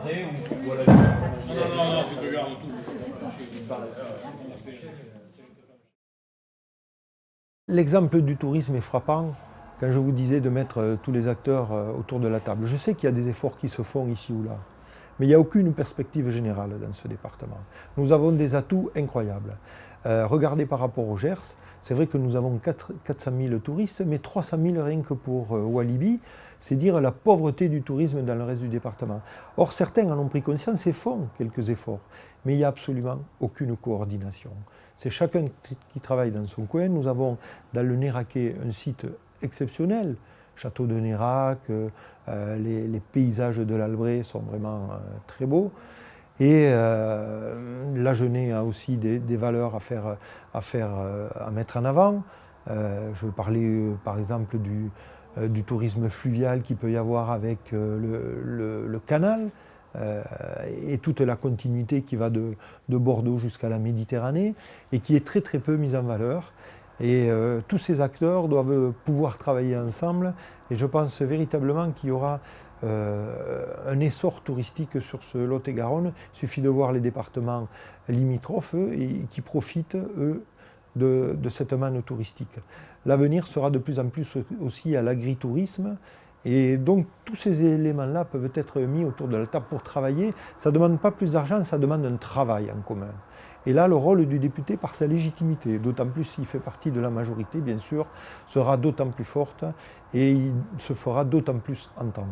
après ou voilà. Non, tu te gardes tout. L'exemple du tourisme est frappant quand je vous disais de mettre tous les acteurs autour de la table. Je sais qu'il y a des efforts qui se font ici ou là, mais il n'y a aucune perspective générale dans ce département. Nous avons des atouts incroyables. Regardez par rapport au Gers, c'est vrai que nous avons 400 000 touristes, mais 300 000 rien que pour Walibi, c'est dire la pauvreté du tourisme dans le reste du département. Or, certains en ont pris conscience et font quelques efforts, mais il n'y a absolument aucune coordination. C'est chacun qui travaille dans son coin. Nous avons dans le Néraquais un site exceptionnel, château de Nérac, les paysages de l'Albret sont vraiment très beaux. Et la Genée a aussi des valeurs à mettre en avant. Je veux parler par exemple du tourisme fluvial qu'il peut y avoir avec le canal et toute la continuité qui va de Bordeaux jusqu'à la Méditerranée et qui est très très peu mise en valeur. Et tous ces acteurs doivent pouvoir travailler ensemble et je pense véritablement qu'il y aura un essor touristique sur ce Lot-et-Garonne. Il suffit de voir les départements limitrophes et qui profitent, eux, de cette manne touristique. L'avenir sera de plus en plus aussi à l'agritourisme. Et donc tous ces éléments-là peuvent être mis autour de la table pour travailler. Ça ne demande pas plus d'argent, ça demande un travail en commun. Et là, le rôle du député, par sa légitimité, d'autant plus s'il fait partie de la majorité, bien sûr, sera d'autant plus forte et il se fera d'autant plus entendre.